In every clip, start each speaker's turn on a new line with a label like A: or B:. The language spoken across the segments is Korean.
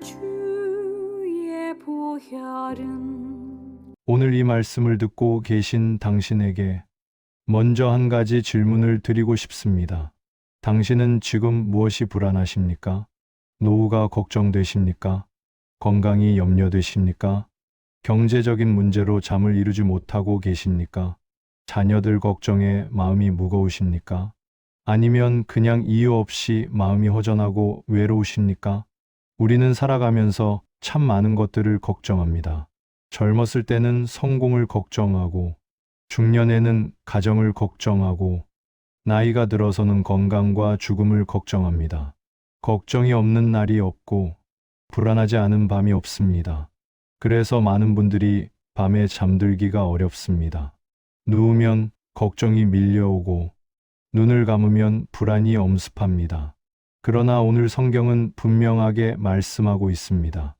A: 주의 보혈은
B: 오늘 이 말씀을 듣고 계신 당신에게 먼저 한 가지 질문을 드리고 싶습니다. 당신은 지금 무엇이 불안하십니까? 노후가 걱정되십니까? 건강이 염려되십니까? 경제적인 문제로 잠을 이루지 못하고 계십니까? 자녀들 걱정에 마음이 무거우십니까? 아니면 그냥 이유 없이 마음이 허전하고 외로우십니까? 우리는 살아가면서 참 많은 것들을 걱정합니다. 젊었을 때는 성공을 걱정하고, 중년에는 가정을 걱정하고, 나이가 들어서는 건강과 죽음을 걱정합니다. 걱정이 없는 날이 없고, 불안하지 않은 밤이 없습니다. 그래서 많은 분들이 밤에 잠들기가 어렵습니다. 누우면 걱정이 밀려오고, 눈을 감으면 불안이 엄습합니다. 그러나 오늘 성경은 분명하게 말씀하고 있습니다.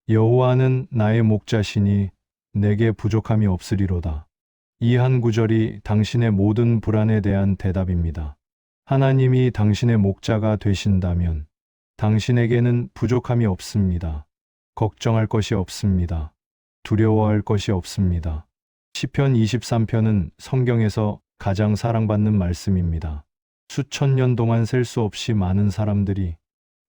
B: 여호와는 나의 목자시니 내게 부족함이 없으리로다. 이 한 구절이 당신의 모든 불안에 대한 대답입니다. 하나님이 당신의 목자가 되신다면 당신에게는 부족함이 없습니다. 걱정할 것이 없습니다. 두려워할 것이 없습니다. 시편 23편은 성경에서 가장 사랑받는 말씀입니다. 수천 년 동안 셀 수 없이 많은 사람들이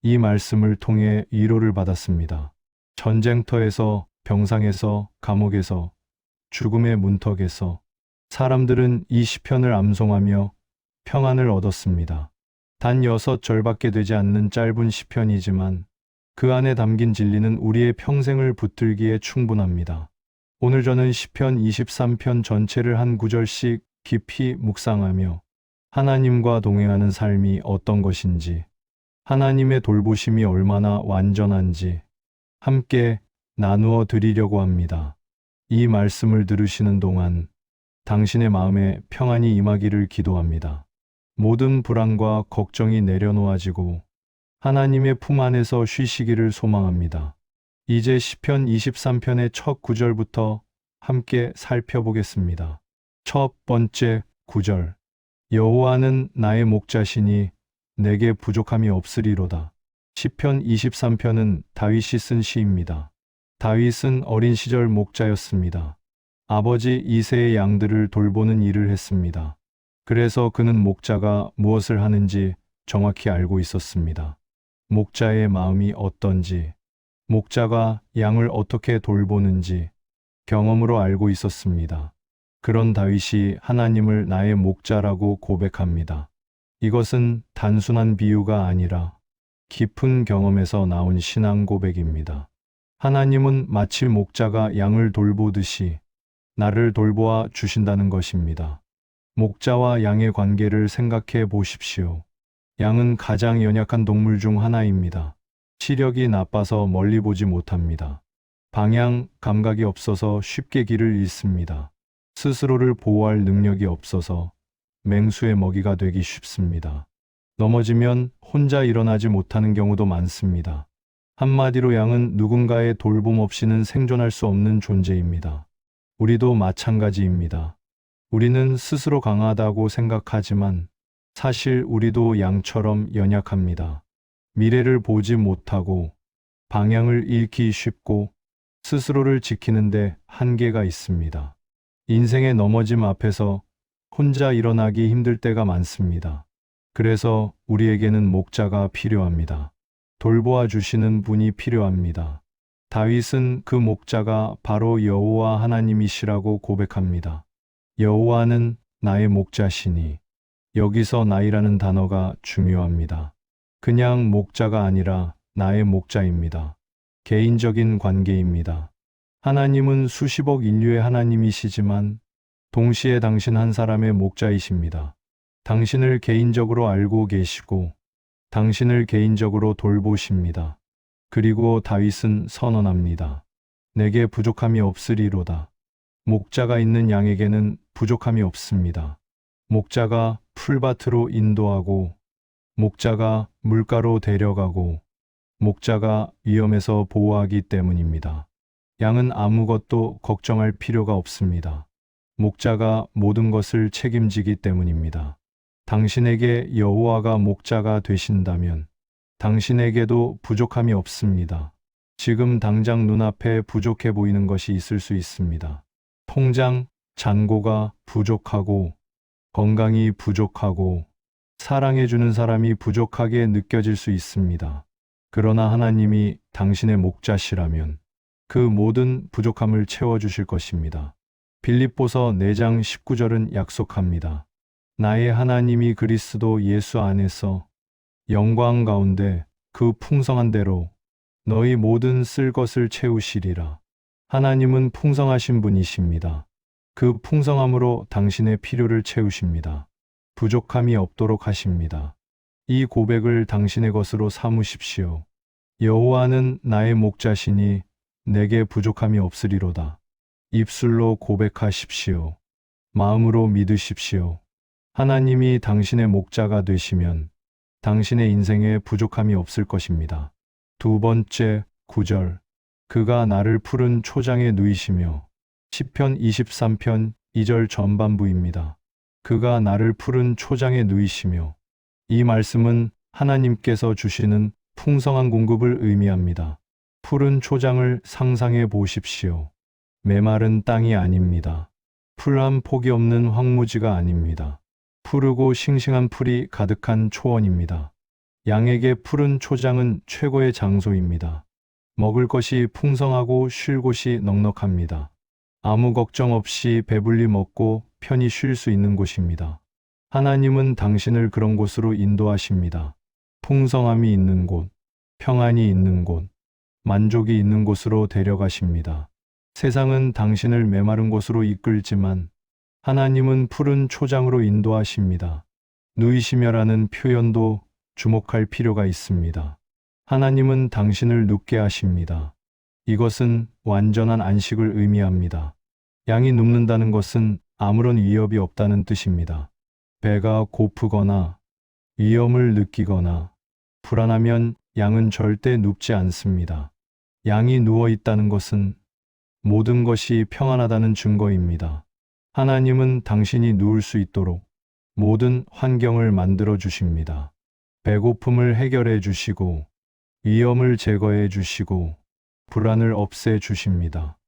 B: 이 말씀을 통해 위로를 받았습니다. 전쟁터에서, 병상에서, 감옥에서, 죽음의 문턱에서 사람들은 이 시편을 암송하며 평안을 얻었습니다. 단 6절밖에 되지 않는 짧은 시편이지만 그 안에 담긴 진리는 우리의 평생을 붙들기에 충분합니다. 오늘 저는 시편 23편 전체를 한 구절씩 깊이 묵상하며 하나님과 동행하는 삶이 어떤 것인지, 하나님의 돌보심이 얼마나 완전한지 함께 나누어 드리려고 합니다. 이 말씀을 들으시는 동안 당신의 마음에 평안이 임하기를 기도합니다. 모든 불안과 걱정이 내려놓아지고 하나님의 품 안에서 쉬시기를 소망합니다. 이제 시편 23편의 첫 구절부터 함께 살펴보겠습니다. 첫 번째 구절. 여호와는 나의 목자시니 내게 부족함이 없으리로다. 시편 23편은 다윗이 쓴 시입니다. 다윗은 어린 시절 목자였습니다. 아버지 이새의 양들을 돌보는 일을 했습니다. 그래서 그는 목자가 무엇을 하는지 정확히 알고 있었습니다. 목자의 마음이 어떤지, 목자가 양을 어떻게 돌보는지 경험으로 알고 있었습니다. 그런 다윗이 하나님을 나의 목자라고 고백합니다. 이것은 단순한 비유가 아니라 깊은 경험에서 나온 신앙 고백입니다. 하나님은 마치 목자가 양을 돌보듯이 나를 돌보아 주신다는 것입니다. 목자와 양의 관계를 생각해 보십시오. 양은 가장 연약한 동물 중 하나입니다. 시력이 나빠서 멀리 보지 못합니다. 방향 감각이 없어서 쉽게 길을 잃습니다. 스스로를 보호할 능력이 없어서 맹수의 먹이가 되기 쉽습니다. 넘어지면 혼자 일어나지 못하는 경우도 많습니다. 한마디로 양은 누군가의 돌봄 없이는 생존할 수 없는 존재입니다. 우리도 마찬가지입니다. 우리는 스스로 강하다고 생각하지만 사실 우리도 양처럼 연약합니다. 미래를 보지 못하고 방향을 잃기 쉽고 스스로를 지키는데 한계가 있습니다. 인생의 넘어짐 앞에서 혼자 일어나기 힘들 때가 많습니다. 그래서 우리에게는 목자가 필요합니다. 돌보아 주시는 분이 필요합니다. 다윗은 그 목자가 바로 여호와 하나님이시라고 고백합니다. 여호와는 나의 목자시니, 여기서 나이라는 단어가 중요합니다. 그냥 목자가 아니라 나의 목자입니다. 개인적인 관계입니다. 하나님은 수십억 인류의 하나님이시지만 동시에 당신 한 사람의 목자이십니다. 당신을 개인적으로 알고 계시고 당신을 개인적으로 돌보십니다. 그리고 다윗은 선언합니다. 내게 부족함이 없으리로다. 목자가 있는 양에게는 부족함이 없습니다. 목자가 풀밭으로 인도하고, 목자가 물가로 데려가고, 목자가 위험에서 보호하기 때문입니다. 양은 아무것도 걱정할 필요가 없습니다. 목자가 모든 것을 책임지기 때문입니다. 당신에게 여호와가 목자가 되신다면 당신에게도 부족함이 없습니다. 지금 당장 눈앞에 부족해 보이는 것이 있을 수 있습니다. 통장, 잔고가 부족하고, 건강이 부족하고, 사랑해주는 사람이 부족하게 느껴질 수 있습니다. 그러나 하나님이 당신의 목자시라면 그 모든 부족함을 채워주실 것입니다. 빌립보서 4장 19절은 약속합니다. 나의 하나님이 그리스도 예수 안에서 영광 가운데 그 풍성한 대로 너희 모든 쓸 것을 채우시리라. 하나님은 풍성하신 분이십니다. 그 풍성함으로 당신의 필요를 채우십니다. 부족함이 없도록 하십니다. 이 고백을 당신의 것으로 삼으십시오. 여호와는 나의 목자시니 내게 부족함이 없으리로다. 입술로 고백하십시오. 마음으로 믿으십시오. 하나님이 당신의 목자가 되시면 당신의 인생에 부족함이 없을 것입니다. 두 번째, 9절. 그가 나를 푸른 초장에 누이시며 시편 23편 2절 전반부입니다. 그가 나를 푸른 초장에 누이시며 이 말씀은 하나님께서 주시는 풍성한 공급을 의미합니다. 푸른 초장을 상상해 보십시오. 메마른 땅이 아닙니다. 풀 한 폭이 없는 황무지가 아닙니다. 푸르고 싱싱한 풀이 가득한 초원입니다. 양에게 푸른 초장은 최고의 장소입니다. 먹을 것이 풍성하고 쉴 곳이 넉넉합니다. 아무 걱정 없이 배불리 먹고 편히 쉴 수 있는 곳입니다. 하나님은 당신을 그런 곳으로 인도하십니다. 풍성함이 있는 곳, 평안이 있는 곳, 만족이 있는 곳으로 데려가십니다. 세상은 당신을 메마른 곳으로 이끌지만 하나님은 푸른 초장으로 인도하십니다. 누이시며라는 표현도 주목할 필요가 있습니다. 하나님은 당신을 눕게 하십니다. 이것은 완전한 안식을 의미합니다. 양이 눕는다는 것은 아무런 위협이 없다는 뜻입니다. 배가 고프거나 위험을 느끼거나 불안하면 양은 절대 눕지 않습니다. 양이 누워 있다는 것은 모든 것이 평안하다는 증거입니다. 하나님은 당신이 누울 수 있도록 모든 환경을 만들어 주십니다. 배고픔을 해결해 주시고 위험을 제거해 주시고 불안을 없애 주십니다.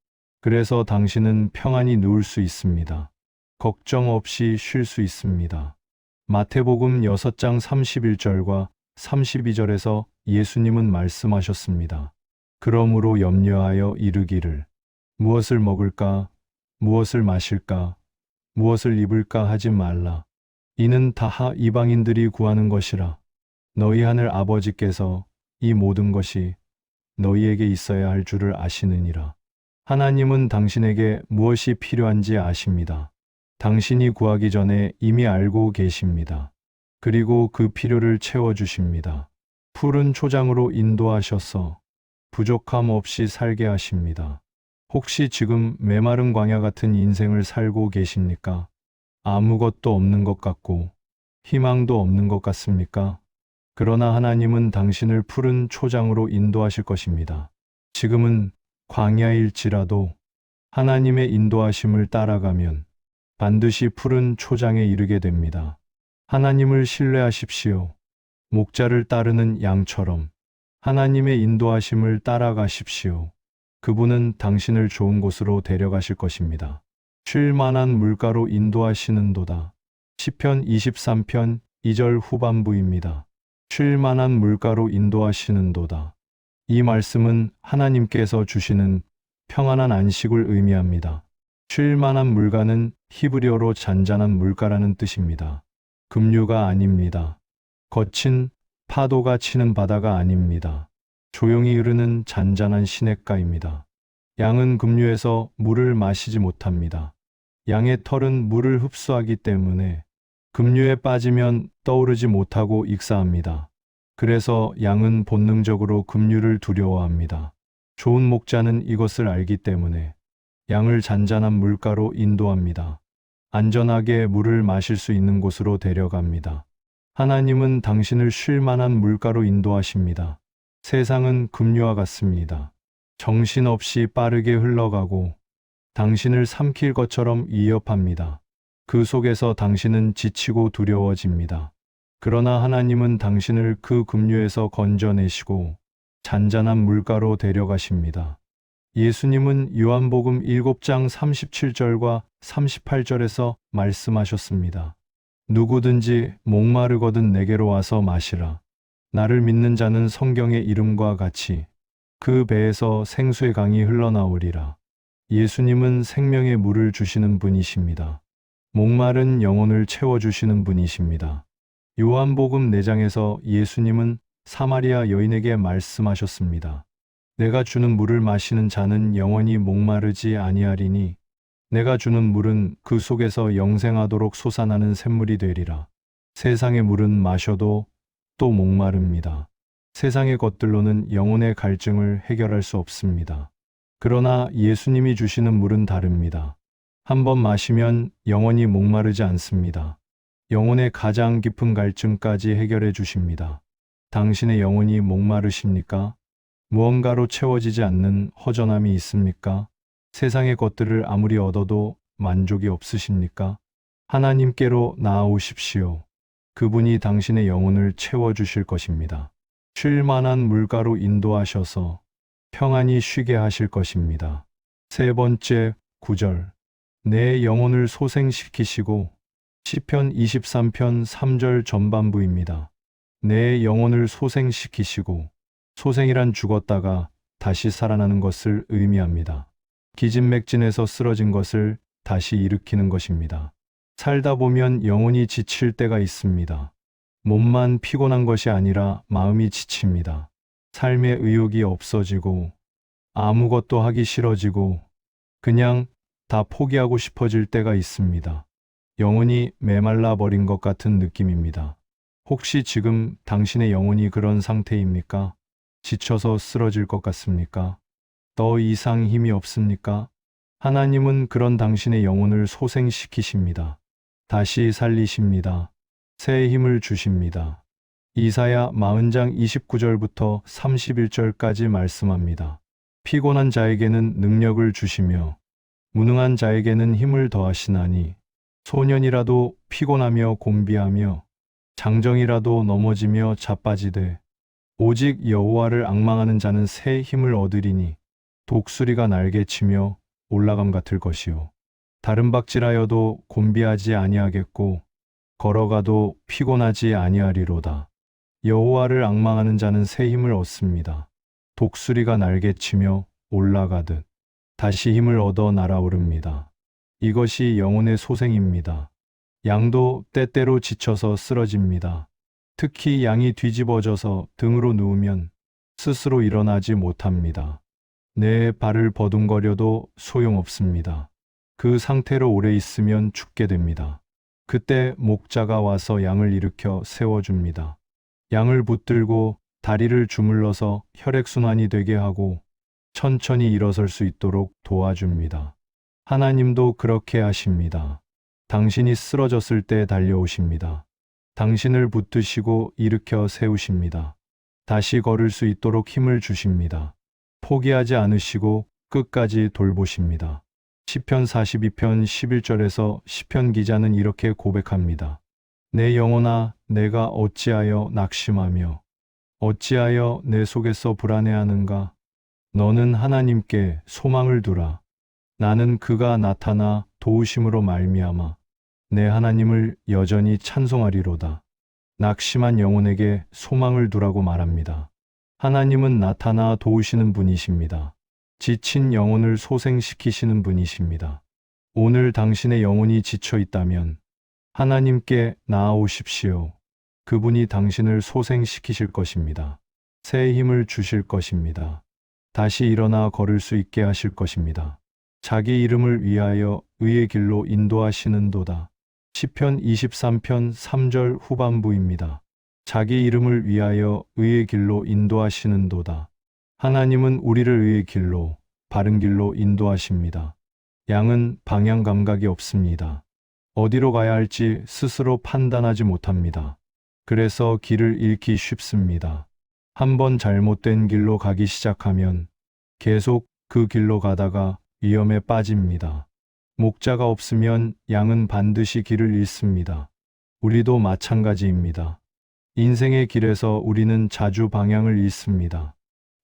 B: 그래서 당신은 평안히 누울 수 있습니다. 걱정 없이 쉴 수 있습니다. 마태복음 6장 31절과 32절에서 예수님은 말씀하셨습니다. 그러므로 염려하여 이르기를 무엇을 먹을까, 무엇을 마실까, 무엇을 입을까 하지 말라. 이는 다 이방인들이 구하는 것이라. 너희 하늘 아버지께서 이 모든 것이 너희에게 있어야 할 줄을 아시느니라. 하나님은 당신에게 무엇이 필요한지 아십니다. 당신이 구하기 전에 이미 알고 계십니다. 그리고 그 필요를 채워주십니다. 푸른 초장으로 인도하셔서 부족함 없이 살게 하십니다. 혹시 지금 메마른 광야 같은 인생을 살고 계십니까? 아무것도 없는 것 같고 희망도 없는 것 같습니까? 그러나 하나님은 당신을 푸른 초장으로 인도하실 것입니다. 지금은 광야일지라도 하나님의 인도하심을 따라가면 반드시 푸른 초장에 이르게 됩니다. 하나님을 신뢰하십시오. 목자를 따르는 양처럼 하나님의 인도하심을 따라가십시오. 그분은 당신을 좋은 곳으로 데려가실 것입니다. 쉴 만한 물가로 인도하시는도다. 시편 23편 2절 후반부입니다. 쉴 만한 물가로 인도하시는도다. 이 말씀은 하나님께서 주시는 평안한 안식을 의미합니다. 쉴 만한 물가는 히브리어로 잔잔한 물가라는 뜻입니다. 급류가 아닙니다. 거친 파도가 치는 바다가 아닙니다. 조용히 흐르는 잔잔한 시냇가입니다. 양은 급류에서 물을 마시지 못합니다. 양의 털은 물을 흡수하기 때문에 급류에 빠지면 떠오르지 못하고 익사합니다. 그래서 양은 본능적으로 급류를 두려워합니다. 좋은 목자는 이것을 알기 때문에 양을 잔잔한 물가로 인도합니다. 안전하게 물을 마실 수 있는 곳으로 데려갑니다. 하나님은 당신을 쉴 만한 물가로 인도하십니다. 세상은 급류와 같습니다. 정신없이 빠르게 흘러가고 당신을 삼킬 것처럼 위협합니다. 그 속에서 당신은 지치고 두려워집니다. 그러나 하나님은 당신을 그 급류에서 건져내시고 잔잔한 물가로 데려가십니다. 예수님은 요한복음 7장 37절과 38절에서 말씀하셨습니다. 누구든지 목마르거든 내게로 와서 마시라. 나를 믿는 자는 성경의 이름과 같이 그 배에서 생수의 강이 흘러나오리라. 예수님은 생명의 물을 주시는 분이십니다. 목마른 영혼을 채워주시는 분이십니다. 요한복음 4장에서 예수님은 사마리아 여인에게 말씀하셨습니다. 내가 주는 물을 마시는 자는 영원히 목마르지 아니하리니 내가 주는 물은 그 속에서 영생하도록 솟아나는 샘물이 되리라. 세상의 물은 마셔도 또 목마릅니다. 세상의 것들로는 영혼의 갈증을 해결할 수 없습니다. 그러나 예수님이 주시는 물은 다릅니다. 한번 마시면 영원히 목마르지 않습니다. 영혼의 가장 깊은 갈증까지 해결해 주십니다. 당신의 영혼이 목마르십니까? 무언가로 채워지지 않는 허전함이 있습니까? 세상의 것들을 아무리 얻어도 만족이 없으십니까? 하나님께로 나아오십시오. 그분이 당신의 영혼을 채워주실 것입니다. 쉴만한 물가로 인도하셔서 평안히 쉬게 하실 것입니다. 세 번째, 9절. 내 영혼을 소생시키시고 시편 23편 3절 전반부입니다. 내 영혼을 소생시키시고 소생이란 죽었다가 다시 살아나는 것을 의미합니다. 기진맥진에서 쓰러진 것을 다시 일으키는 것입니다. 살다 보면 영혼이 지칠 때가 있습니다. 몸만 피곤한 것이 아니라 마음이 지칩니다. 삶의 의욕이 없어지고 아무것도 하기 싫어지고 그냥 다 포기하고 싶어질 때가 있습니다. 영혼이 메말라 버린 것 같은 느낌입니다. 혹시 지금 당신의 영혼이 그런 상태입니까? 지쳐서 쓰러질 것 같습니까? 더 이상 힘이 없습니까? 하나님은 그런 당신의 영혼을 소생시키십니다. 다시 살리십니다. 새 힘을 주십니다. 이사야 40장 29절부터 31절까지 말씀합니다. 피곤한 자에게는 능력을 주시며 무능한 자에게는 힘을 더하시나니 소년이라도 피곤하며 곤비하며 장정이라도 넘어지며 자빠지되 오직 여호와를 앙망하는 자는 새 힘을 얻으리니 독수리가 날개치며 올라감 같을 것이요 다른 박질하여도 곤비하지 아니하겠고 걸어가도 피곤하지 아니하리로다. 여호와를 앙망하는 자는 새 힘을 얻습니다. 독수리가 날개치며 올라가듯 다시 힘을 얻어 날아오릅니다. 이것이 영혼의 소생입니다. 양도 때때로 지쳐서 쓰러집니다. 특히 양이 뒤집어져서 등으로 누우면 스스로 일어나지 못합니다. 내 발을 버둥거려도 소용없습니다. 그 상태로 오래 있으면 죽게 됩니다. 그때 목자가 와서 양을 일으켜 세워줍니다. 양을 붙들고 다리를 주물러서 혈액순환이 되게 하고 천천히 일어설 수 있도록 도와줍니다. 하나님도 그렇게 하십니다. 당신이 쓰러졌을 때 달려오십니다. 당신을 붙드시고 일으켜 세우십니다. 다시 걸을 수 있도록 힘을 주십니다. 포기하지 않으시고 끝까지 돌보십니다. 시편 42편 11절에서 시편 기자는 이렇게 고백합니다. 내 영혼아, 내가 어찌하여 낙심하며 어찌하여 내 속에서 불안해하는가? 너는 하나님께 소망을 두라. 나는 그가 나타나 도우심으로 말미암아 내 하나님을 여전히 찬송하리로다. 낙심한 영혼에게 소망을 두라고 말합니다. 하나님은 나타나 도우시는 분이십니다. 지친 영혼을 소생시키시는 분이십니다. 오늘 당신의 영혼이 지쳐 있다면 하나님께 나아오십시오. 그분이 당신을 소생시키실 것입니다. 새 힘을 주실 것입니다. 다시 일어나 걸을 수 있게 하실 것입니다. 자기 이름을 위하여 의의 길로 인도하시는도다. 시편 23편 3절 후반부입니다. 자기 이름을 위하여 의의 길로 인도하시는도다. 하나님은 우리를 의의 길로, 바른 길로 인도하십니다. 양은 방향 감각이 없습니다. 어디로 가야 할지 스스로 판단하지 못합니다. 그래서 길을 잃기 쉽습니다. 한번 잘못된 길로 가기 시작하면 계속 그 길로 가다가 위험에 빠집니다. 목자가 없으면 양은 반드시 길을 잃습니다. 우리도 마찬가지입니다. 인생의 길에서 우리는 자주 방향을 잃습니다.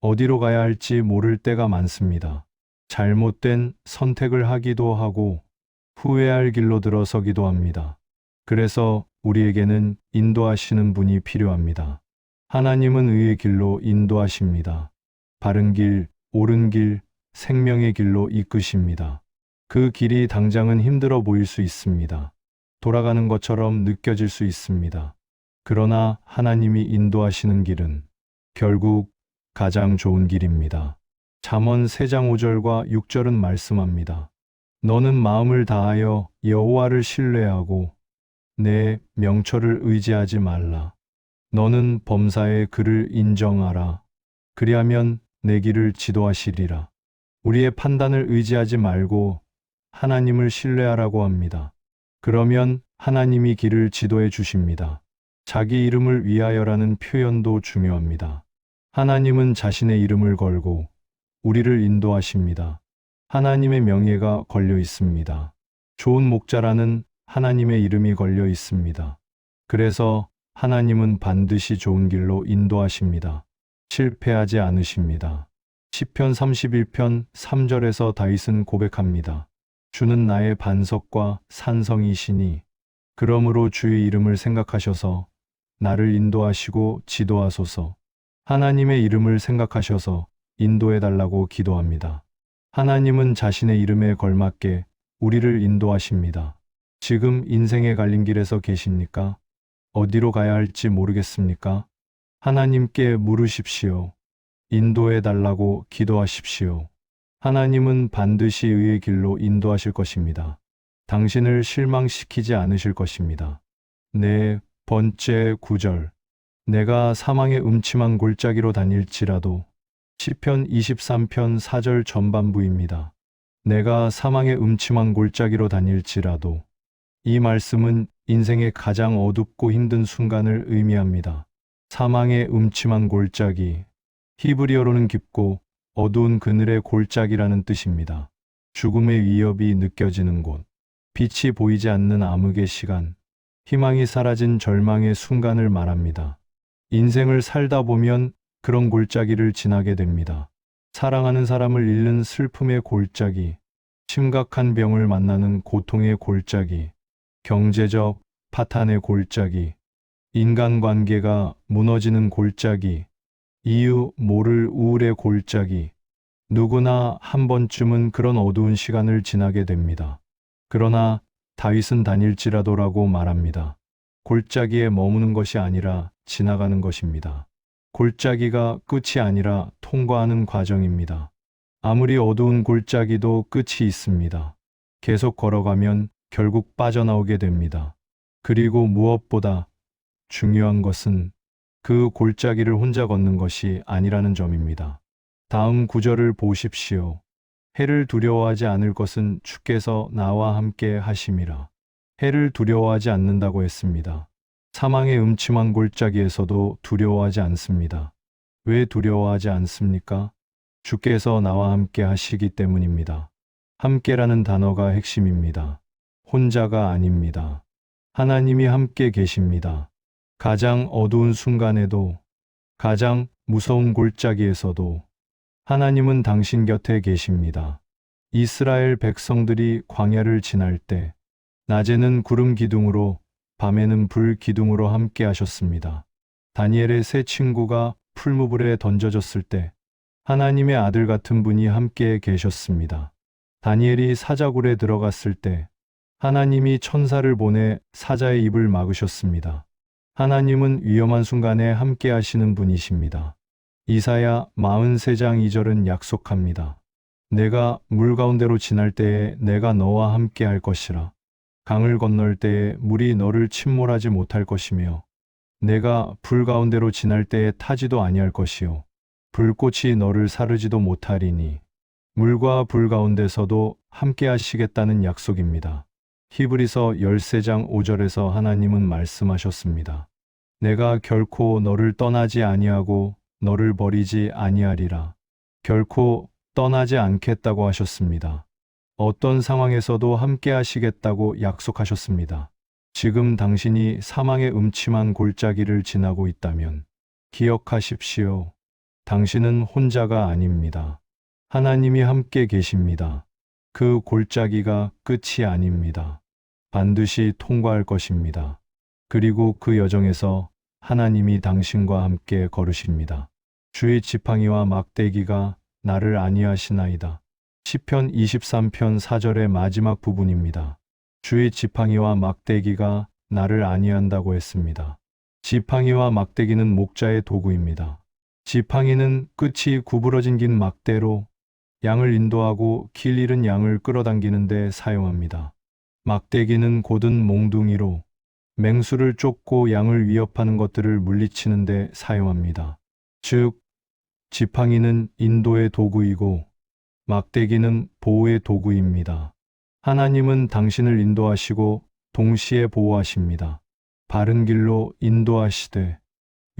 B: 어디로 가야 할지 모를 때가 많습니다. 잘못된 선택을 하기도 하고 후회할 길로 들어서기도 합니다. 그래서 우리에게는 인도하시는 분이 필요합니다. 하나님은 의의 길로 인도하십니다. 바른 길, 옳은 길, 생명의 길로 이끄십니다. 그 길이 당장은 힘들어 보일 수 있습니다. 돌아가는 것처럼 느껴질 수 있습니다. 그러나 하나님이 인도하시는 길은 결국 가장 좋은 길입니다. 잠언 3장 5절과 6절은 말씀합니다. 너는 마음을 다하여 여호와를 신뢰하고 내 명철을 의지하지 말라. 너는 범사의 그를 인정하라. 그리하면 내 길을 지도하시리라. 우리의 판단을 의지하지 말고 하나님을 신뢰하라고 합니다. 그러면 하나님이 길을 지도해 주십니다. 자기 이름을 위하여라는 표현도 중요합니다. 하나님은 자신의 이름을 걸고 우리를 인도하십니다. 하나님의 명예가 걸려 있습니다. 좋은 목자라는 하나님의 이름이 걸려 있습니다. 그래서 하나님은 반드시 좋은 길로 인도하십니다. 실패하지 않으십니다. 시편 31편 3절에서 다윗은 고백합니다. 주는 나의 반석과 산성이시니 그러므로 주의 이름을 생각하셔서 나를 인도하시고 지도하소서. 하나님의 이름을 생각하셔서 인도해 달라고 기도합니다. 하나님은 자신의 이름에 걸맞게 우리를 인도하십니다. 지금 인생의 갈림길에서 계십니까? 어디로 가야 할지 모르겠습니까? 하나님께 물으십시오. 인도해 달라고 기도하십시오. 하나님은 반드시 의의 길로 인도하실 것입니다. 당신을 실망시키지 않으실 것입니다. 네 번째 구절. 내가 사망의 음침한 골짜기로 다닐지라도 시편 23편 4절 전반부입니다. 내가 사망의 음침한 골짜기로 다닐지라도 이 말씀은 인생의 가장 어둡고 힘든 순간을 의미합니다. 사망의 음침한 골짜기, 히브리어로는 깊고 어두운 그늘의 골짜기라는 뜻입니다. 죽음의 위협이 느껴지는 곳, 빛이 보이지 않는 암흑의 시간, 희망이 사라진 절망의 순간을 말합니다. 인생을 살다 보면 그런 골짜기를 지나게 됩니다. 사랑하는 사람을 잃는 슬픔의 골짜기, 심각한 병을 만나는 고통의 골짜기, 경제적 파탄의 골짜기, 인간관계가 무너지는 골짜기, 이유 모를 우울의 골짜기, 누구나 한 번쯤은 그런 어두운 시간을 지나게 됩니다. 그러나 다윗은 다닐지라도라고 말합니다. 골짜기에 머무는 것이 아니라 지나가는 것입니다. 골짜기가 끝이 아니라 통과하는 과정입니다. 아무리 어두운 골짜기도 끝이 있습니다. 계속 걸어가면 결국 빠져나오게 됩니다. 그리고 무엇보다 중요한 것은 그 골짜기를 혼자 걷는 것이 아니라는 점입니다. 다음 구절을 보십시오. 해를 두려워하지 않을 것은 주께서 나와 함께 하심이라. 해를 두려워하지 않는다고 했습니다. 사망의 음침한 골짜기에서도 두려워하지 않습니다. 왜 두려워하지 않습니까? 주께서 나와 함께 하시기 때문입니다. 함께라는 단어가 핵심입니다. 혼자가 아닙니다. 하나님이 함께 계십니다. 가장 어두운 순간에도, 가장 무서운 골짜기에서도 하나님은 당신 곁에 계십니다. 이스라엘 백성들이 광야를 지날 때 낮에는 구름 기둥으로 밤에는 불 기둥으로 함께 하셨습니다. 다니엘의 세 친구가 풀무불에 던져졌을 때 하나님의 아들 같은 분이 함께 계셨습니다. 다니엘이 사자굴에 들어갔을 때 하나님이 천사를 보내 사자의 입을 막으셨습니다. 하나님은 위험한 순간에 함께 하시는 분이십니다. 이사야 43장 2절은 약속합니다. 내가 물 가운데로 지날 때에 내가 너와 함께 할 것이라. 강을 건널 때에 물이 너를 침몰하지 못할 것이며 내가 불 가운데로 지날 때에 타지도 아니할 것이요 불꽃이 너를 사르지도 못하리니. 물과 불 가운데서도 함께 하시겠다는 약속입니다. 히브리서 13장 5절에서 하나님은 말씀하셨습니다. 내가 결코 너를 떠나지 아니하고 너를 버리지 아니하리라. 결코 떠나지 않겠다고 하셨습니다. 어떤 상황에서도 함께 하시겠다고 약속하셨습니다. 지금 당신이 사망의 음침한 골짜기를 지나고 있다면 기억하십시오. 당신은 혼자가 아닙니다. 하나님이 함께 계십니다. 그 골짜기가 끝이 아닙니다. 반드시 통과할 것입니다. 그리고 그 여정에서 하나님이 당신과 함께 걸으십니다. 주의 지팡이와 막대기가 나를 안위하시나이다. 시편 23편 4절의 마지막 부분입니다. 주의 지팡이와 막대기가 나를 안위한다고 했습니다. 지팡이와 막대기는 목자의 도구입니다. 지팡이는 끝이 구부러진 긴 막대로 양을 인도하고 길 잃은 양을 끌어당기는 데 사용합니다. 막대기는 곧은 몽둥이로 맹수를 쫓고 양을 위협하는 것들을 물리치는 데 사용합니다. 즉, 지팡이는 인도의 도구이고 막대기는 보호의 도구입니다. 하나님은 당신을 인도하시고 동시에 보호하십니다. 바른 길로 인도하시되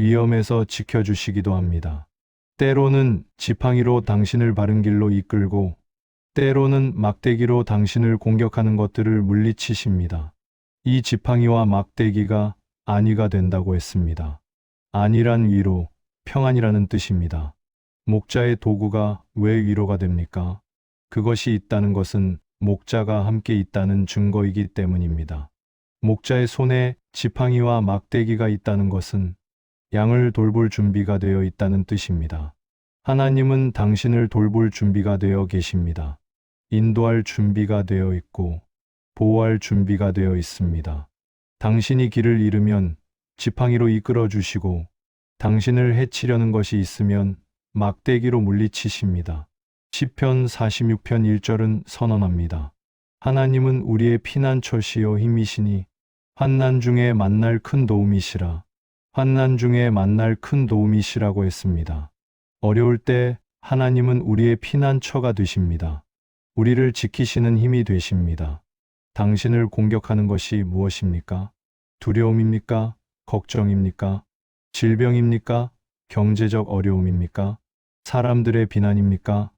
B: 위험에서 지켜주시기도 합니다. 때로는 지팡이로 당신을 바른 길로 이끌고 때로는 막대기로 당신을 공격하는 것들을 물리치십니다. 이 지팡이와 막대기가 안위가 된다고 했습니다. 안위란 위로, 평안이라는 뜻입니다. 목자의 도구가 왜 위로가 됩니까? 그것이 있다는 것은 목자가 함께 있다는 증거이기 때문입니다. 목자의 손에 지팡이와 막대기가 있다는 것은 양을 돌볼 준비가 되어 있다는 뜻입니다. 하나님은 당신을 돌볼 준비가 되어 계십니다. 인도할 준비가 되어 있고 보호할 준비가 되어 있습니다. 당신이 길을 잃으면 지팡이로 이끌어 주시고 당신을 해치려는 것이 있으면 막대기로 물리치십니다. 시편 46편 1절은 선언합니다. 하나님은 우리의 피난처시요 힘이시니 환난 중에 만날 큰 도움이시라. 환난 중에 만날 큰 도움이시라고 했습니다. 어려울 때 하나님은 우리의 피난처가 되십니다. 우리를 지키시는 힘이 되십니다. 당신을 공격하는 것이 무엇입니까? 두려움입니까? 걱정입니까? 질병입니까? 경제적 어려움입니까? 사람들의 비난입니까?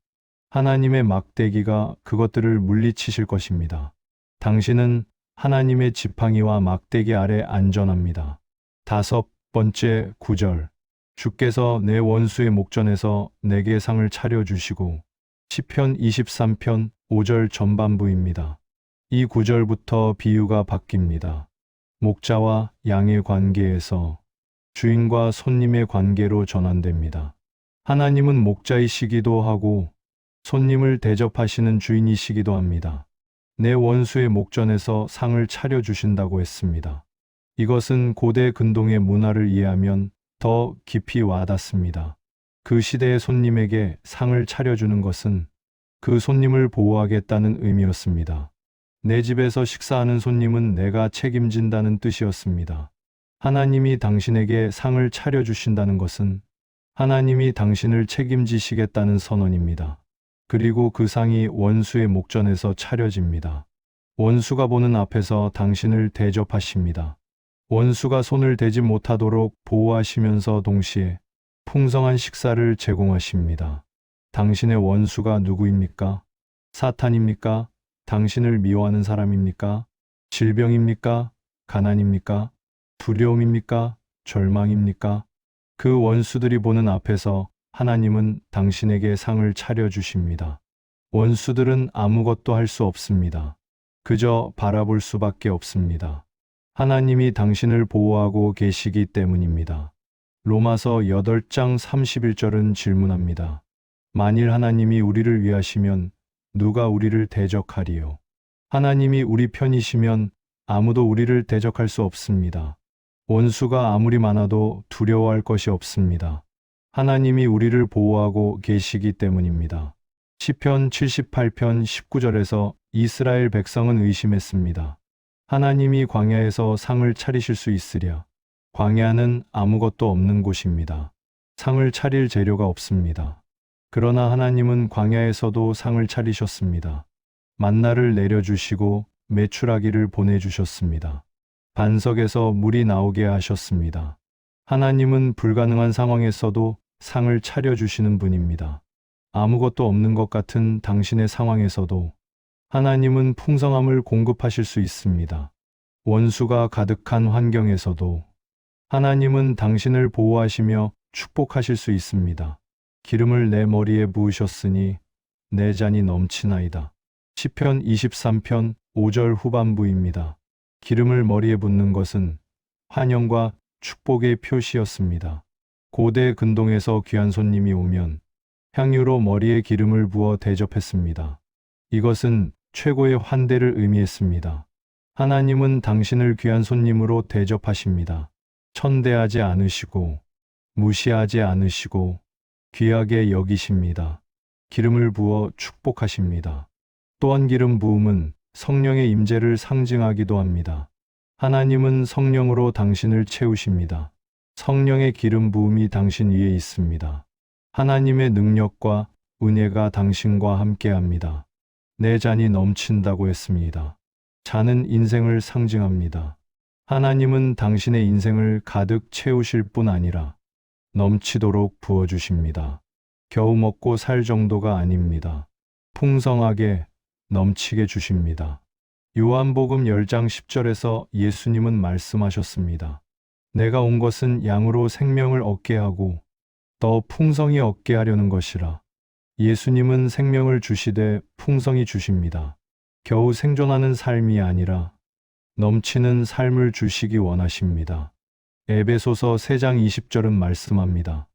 B: 하나님의 막대기가 그것들을 물리치실 것입니다. 당신은 하나님의 지팡이와 막대기 아래 안전합니다. 5번째 9절. 주께서 내 원수의 목전에서 내게 상을 차려주시고 시편 23편 5절 전반부입니다. 이 9절부터 비유가 바뀝니다. 목자와 양의 관계에서 주인과 손님의 관계로 전환됩니다. 하나님은 목자이시기도 하고 손님을 대접하시는 주인이시기도 합니다. 내 원수의 목전에서 상을 차려주신다고 했습니다. 이것은 고대 근동의 문화를 이해하면 더 깊이 와닿습니다. 그 시대의 손님에게 상을 차려주는 것은 그 손님을 보호하겠다는 의미였습니다. 내 집에서 식사하는 손님은 내가 책임진다는 뜻이었습니다. 하나님이 당신에게 상을 차려주신다는 것은 하나님이 당신을 책임지시겠다는 선언입니다. 그리고 그 상이 원수의 목전에서 차려집니다. 원수가 보는 앞에서 당신을 대접하십니다. 원수가 손을 대지 못하도록 보호하시면서 동시에 풍성한 식사를 제공하십니다. 당신의 원수가 누구입니까? 사탄입니까? 당신을 미워하는 사람입니까? 질병입니까? 가난입니까? 두려움입니까? 절망입니까? 그 원수들이 보는 앞에서 하나님은 당신에게 상을 차려주십니다. 원수들은 아무것도 할 수 없습니다. 그저 바라볼 수밖에 없습니다. 하나님이 당신을 보호하고 계시기 때문입니다. 로마서 8장 31절은 질문합니다. 만일 하나님이 우리를 위하시면 누가 우리를 대적하리요? 하나님이 우리 편이시면 아무도 우리를 대적할 수 없습니다. 원수가 아무리 많아도 두려워할 것이 없습니다. 하나님이 우리를 보호하고 계시기 때문입니다. 시편 78편 19절에서 이스라엘 백성은 의심했습니다. 하나님이 광야에서 상을 차리실 수 있으랴. 광야는 아무것도 없는 곳입니다. 상을 차릴 재료가 없습니다. 그러나 하나님은 광야에서도 상을 차리셨습니다. 만나를 내려주시고 메추라기를 보내주셨습니다. 반석에서 물이 나오게 하셨습니다. 하나님은 불가능한 상황에서도 상을 차려주시는 분입니다. 아무것도 없는 것 같은 당신의 상황에서도 하나님은 풍성함을 공급하실 수 있습니다. 원수가 가득한 환경에서도 하나님은 당신을 보호하시며 축복하실 수 있습니다. 기름을 내 머리에 부으셨으니 내 잔이 넘치나이다. 시편 23편 5절 후반부입니다. 기름을 머리에 붓는 것은 환영과 축복의 표시였습니다. 고대 근동에서 귀한 손님이 오면 향유로 머리에 기름을 부어 대접했습니다. 이것은 최고의 환대를 의미했습니다. 하나님은 당신을 귀한 손님으로 대접하십니다. 천대하지 않으시고 무시하지 않으시고 귀하게 여기십니다. 기름을 부어 축복하십니다. 또한 기름 부음은 성령의 임재를 상징하기도 합니다. 하나님은 성령으로 당신을 채우십니다. 성령의 기름 부음이 당신 위에 있습니다. 하나님의 능력과 은혜가 당신과 함께합니다. 내 잔이 넘친다고 했습니다. 잔은 인생을 상징합니다. 하나님은 당신의 인생을 가득 채우실 뿐 아니라 넘치도록 부어주십니다. 겨우 먹고 살 정도가 아닙니다. 풍성하게 넘치게 주십니다. 요한복음 10장 10절에서 예수님은 말씀하셨습니다. 내가 온 것은 양으로 생명을 얻게 하고 더 풍성히 얻게 하려는 것이라. 예수님은 생명을 주시되 풍성히 주십니다. 겨우 생존하는 삶이 아니라 넘치는 삶을 주시기 원하십니다. 에베소서 3장 20절은 말씀합니다.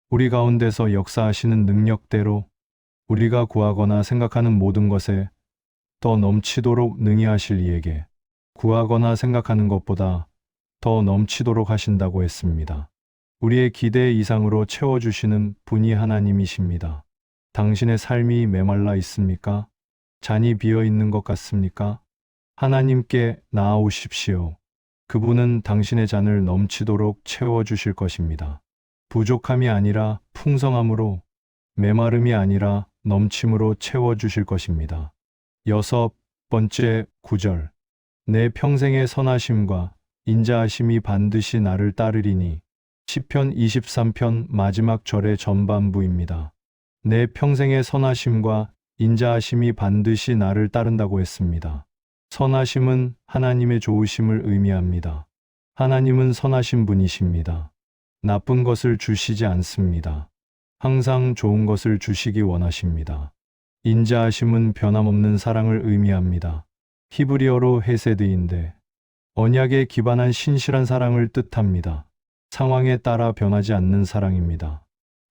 B: 우리 가운데서 역사하시는 능력대로 우리가 구하거나 생각하는 모든 것에 더 넘치도록 능히 하실 이에게 구하거나 생각하는 것보다 더 넘치도록 하신다고 했습니다. 우리의 기대 이상으로 채워주시는 분이 하나님이십니다. 당신의 삶이 메말라 있습니까? 잔이 비어 있는 것 같습니까? 하나님께 나아오십시오. 그분은 당신의 잔을 넘치도록 채워주실 것입니다. 부족함이 아니라 풍성함으로, 메마름이 아니라 넘침으로 채워주실 것입니다. 6번째 9절. 내 평생의 선하심과 인자하심이 반드시 나를 따르리니. 시편 23편 마지막 절의 전반부입니다. 내 평생의 선하심과 인자하심이 반드시 나를 따른다고 했습니다. 선하심은 하나님의 좋으심을 의미합니다. 하나님은 선하신 분이십니다. 나쁜 것을 주시지 않습니다. 항상 좋은 것을 주시기 원하십니다. 인자하심은 변함없는 사랑을 의미합니다. 히브리어로 헤세드인데 언약에 기반한 신실한 사랑을 뜻합니다. 상황에 따라 변하지 않는 사랑입니다.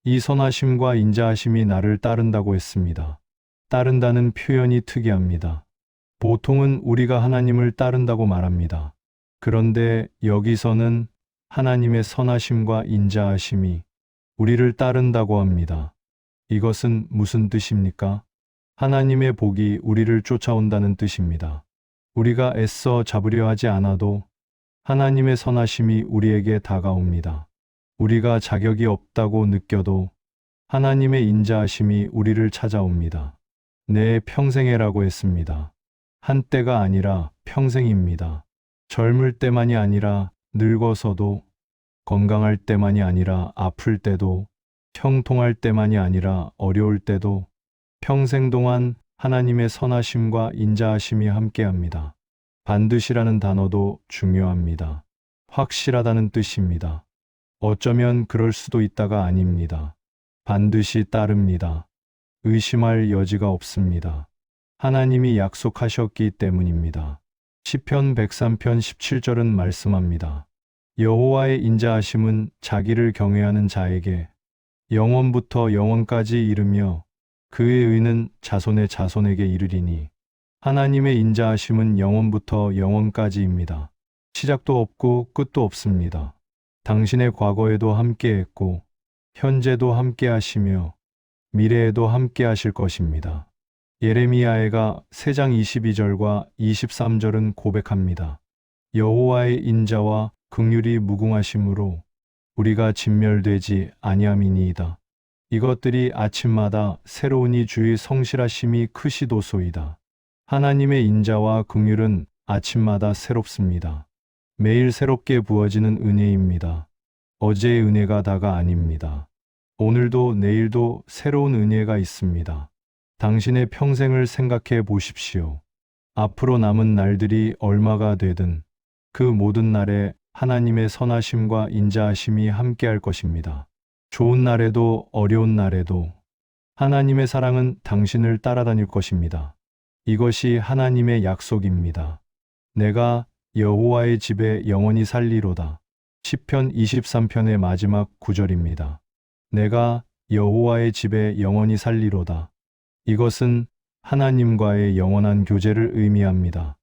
B: 이 선하심과 인자하심이 나를 따른다고 했습니다. 따른다는 표현이 특이합니다. 보통은 우리가 하나님을 따른다고 말합니다. 그런데 여기서는 하나님의 선하심과 인자하심이 우리를 따른다고 합니다. 이것은 무슨 뜻입니까? 하나님의 복이 우리를 쫓아온다는 뜻입니다. 우리가 애써 잡으려 하지 않아도 하나님의 선하심이 우리에게 다가옵니다. 우리가 자격이 없다고 느껴도 하나님의 인자하심이 우리를 찾아옵니다. 내 평생에라고 했습니다. 한때가 아니라 평생입니다. 젊을 때만이 아니라 늙어서도, 건강할 때만이 아니라 아플 때도, 형통할 때만이 아니라 어려울 때도 평생 동안 하나님의 선하심과 인자하심이 함께합니다. 반드시라는 단어도 중요합니다. 확실하다는 뜻입니다. 어쩌면 그럴 수도 있다가 아닙니다. 반드시 따릅니다. 의심할 여지가 없습니다. 하나님이 약속하셨기 때문입니다. 시편 103편 17절은 말씀합니다. 여호와의 인자하심은 자기를 경외하는 자에게 영원부터 영원까지 이르며 그의 의는 자손의 자손에게 이르리니. 하나님의 인자하심은 영원부터 영원까지입니다. 시작도 없고 끝도 없습니다. 당신의 과거에도 함께했고 현재도 함께하시며 미래에도 함께하실 것입니다. 예레미야가 3장 22절과 23절은 고백합니다. 여호와의 인자와 긍휼이 무궁하심으로 우리가 진멸되지 아니함이니이다. 이것들이 아침마다 새로우니 주의 성실하심이 크시도소이다. 하나님의 인자와 긍휼은 아침마다 새롭습니다. 매일 새롭게 부어지는 은혜입니다. 어제의 은혜가 다가 아닙니다. 오늘도 내일도 새로운 은혜가 있습니다. 당신의 평생을 생각해 보십시오. 앞으로 남은 날들이 얼마가 되든 그 모든 날에 하나님의 선하심과 인자하심이 함께할 것입니다. 좋은 날에도 어려운 날에도 하나님의 사랑은 당신을 따라다닐 것입니다. 이것이 하나님의 약속입니다. 내가 여호와의 집에 영원히 살리로다. 시편 23편의 마지막 구절입니다. 내가 여호와의 집에 영원히 살리로다. 이것은 하나님과의 영원한 교제를 의미합니다.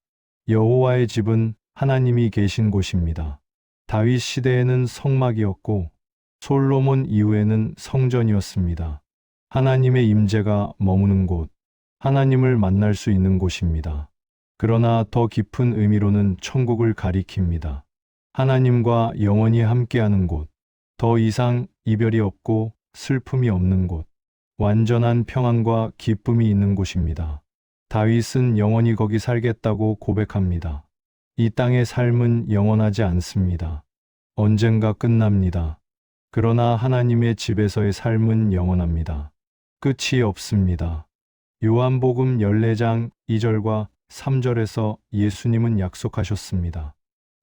B: 여호와의 집은 하나님이 계신 곳입니다. 다윗 시대에는 성막이었고 솔로몬 이후에는 성전이었습니다. 하나님의 임재가 머무는 곳, 하나님을 만날 수 있는 곳입니다. 그러나 더 깊은 의미로는 천국을 가리킵니다. 하나님과 영원히 함께하는 곳, 더 이상 이별이 없고 슬픔이 없는 곳, 완전한 평안과 기쁨이 있는 곳입니다. 다윗은 영원히 거기 살겠다고 고백합니다. 이 땅의 삶은 영원하지 않습니다. 언젠가 끝납니다. 그러나 하나님의 집에서의 삶은 영원합니다. 끝이 없습니다. 요한복음 14장 2절과 3절에서 예수님은 약속하셨습니다.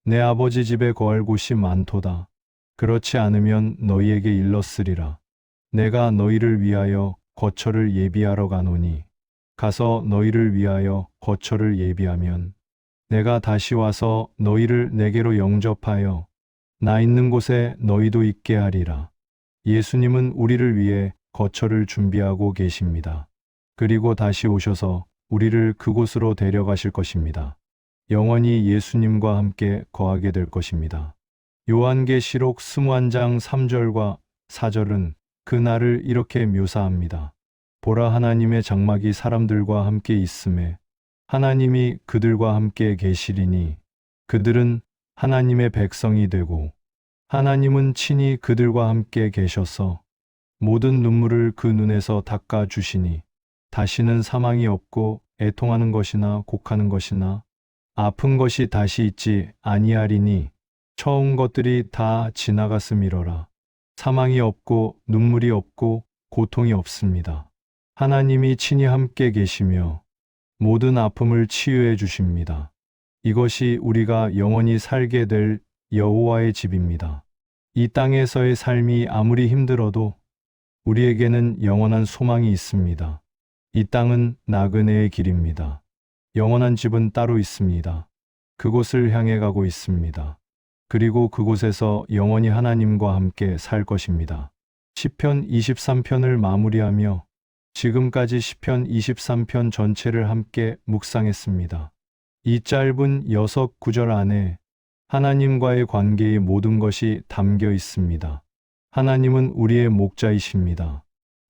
B: 내 아버지 집에 거할 곳이 많도다. 그렇지 않으면 너희에게 일렀으리라. 내가 너희를 위하여 거처를 예비하러 가노니 가서 너희를 위하여 거처를 예비하면 내가 다시 와서 너희를 내게로 영접하여 나 있는 곳에 너희도 있게 하리라. 예수님은 우리를 위해 거처를 준비하고 계십니다. 그리고 다시 오셔서 우리를 그곳으로 데려가실 것입니다. 영원히 예수님과 함께 거하게 될 것입니다. 요한계시록 21장 3절과 4절은 그 날을 이렇게 묘사합니다. 보라, 하나님의 장막이 사람들과 함께 있음에 하나님이 그들과 함께 계시리니 그들은 하나님의 백성이 되고 하나님은 친히 그들과 함께 계셔서 모든 눈물을 그 눈에서 닦아 주시니 다시는 사망이 없고 애통하는 것이나 곡하는 것이나 아픈 것이 다시 있지 아니하리니 처음 것들이 다 지나갔음이로라. 사망이 없고 눈물이 없고 고통이 없습니다. 하나님이 친히 함께 계시며 모든 아픔을 치유해 주십니다. 이것이 우리가 영원히 살게 될 여호와의 집입니다. 이 땅에서의 삶이 아무리 힘들어도 우리에게는 영원한 소망이 있습니다. 이 땅은 나그네의 길입니다. 영원한 집은 따로 있습니다. 그곳을 향해 가고 있습니다. 그리고 그곳에서 영원히 하나님과 함께 살 것입니다. 시편 23편을 마무리하며 지금까지 시편 23편 전체를 함께 묵상했습니다. 이 짧은 6구절 안에 하나님과의 관계의 모든 것이 담겨 있습니다. 하나님은 우리의 목자이십니다.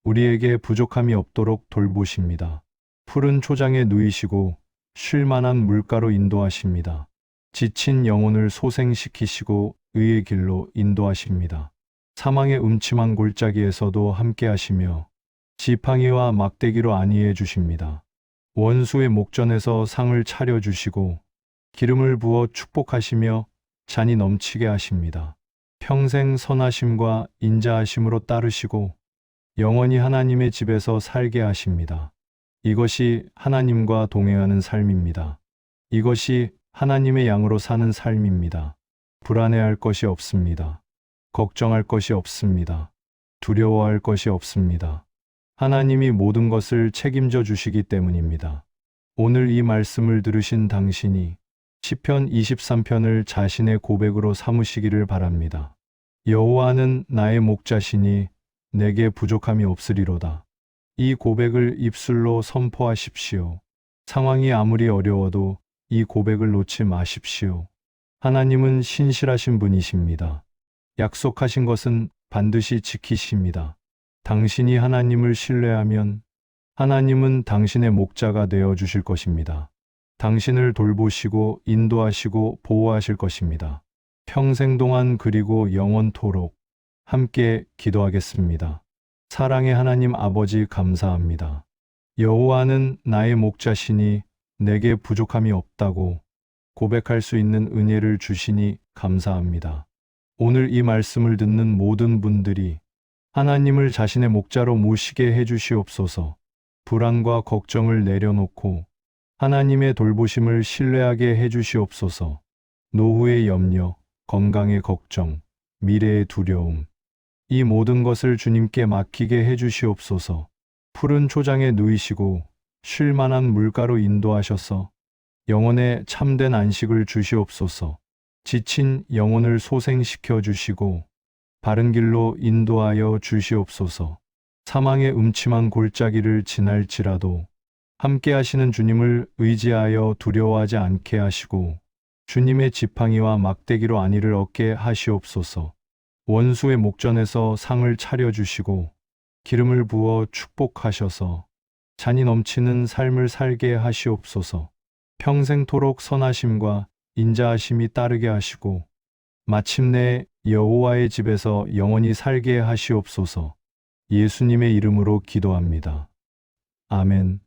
B: 우리에게 부족함이 없도록 돌보십니다. 푸른 초장에 누이시고 쉴 만한 물가로 인도하십니다. 지친 영혼을 소생시키시고 의의 길로 인도하십니다. 사망의 음침한 골짜기에서도 함께 하시며 지팡이와 막대기로 안위해 주십니다. 원수의 목전에서 상을 차려주시고 기름을 부어 축복하시며 잔이 넘치게 하십니다. 평생 선하심과 인자하심으로 따르시고 영원히 하나님의 집에서 살게 하십니다. 이것이 하나님과 동행하는 삶입니다. 이것이 하나님의 양으로 사는 삶입니다. 불안해할 것이 없습니다. 걱정할 것이 없습니다. 두려워할 것이 없습니다. 하나님이 모든 것을 책임져 주시기 때문입니다. 오늘 이 말씀을 들으신 당신이 시편 23편을 자신의 고백으로 삼으시기를 바랍니다. 여호와는 나의 목자시니 내게 부족함이 없으리로다. 이 고백을 입술로 선포하십시오. 상황이 아무리 어려워도 이 고백을 놓지 마십시오. 하나님은 신실하신 분이십니다. 약속하신 것은 반드시 지키십니다. 당신이 하나님을 신뢰하면 하나님은 당신의 목자가 되어 주실 것입니다. 당신을 돌보시고 인도하시고 보호하실 것입니다. 평생 동안 그리고 영원토록 함께 기도하겠습니다. 사랑의 하나님 아버지, 감사합니다. 여호와는 나의 목자시니 내게 부족함이 없다고 고백할 수 있는 은혜를 주시니 감사합니다. 오늘 이 말씀을 듣는 모든 분들이 하나님을 자신의 목자로 모시게 해주시옵소서. 불안과 걱정을 내려놓고 하나님의 돌보심을 신뢰하게 해주시옵소서. 노후의 염려, 건강의 걱정, 미래의 두려움, 이 모든 것을 주님께 맡기게 해 주시옵소서. 푸른 초장에 누이시고 쉴 만한 물가로 인도하셔서 영혼에 참된 안식을 주시옵소서. 지친 영혼을 소생시켜 주시고 바른 길로 인도하여 주시옵소서. 사망의 음침한 골짜기를 지날지라도 함께 하시는 주님을 의지하여 두려워하지 않게 하시고 주님의 지팡이와 막대기로 안위를 얻게 하시옵소서. 원수의 목전에서 상을 차려주시고 기름을 부어 축복하셔서 잔이 넘치는 삶을 살게 하시옵소서. 평생토록 선하심과 인자하심이 따르게 하시고 마침내 여호와의 집에서 영원히 살게 하시옵소서. 예수님의 이름으로 기도합니다. 아멘.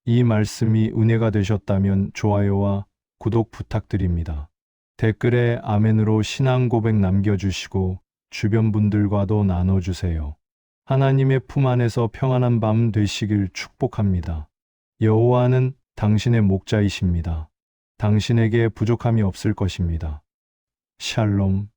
B: 이 말씀이 은혜가 되셨다면 좋아요와 구독 부탁드립니다. 댓글에 아멘으로 신앙 고백 남겨주시고 주변 분들과도 나눠주세요. 하나님의 품 안에서 평안한 밤 되시길 축복합니다. 여호와는 당신의 목자이십니다. 당신에게 부족함이 없을 것입니다. 샬롬.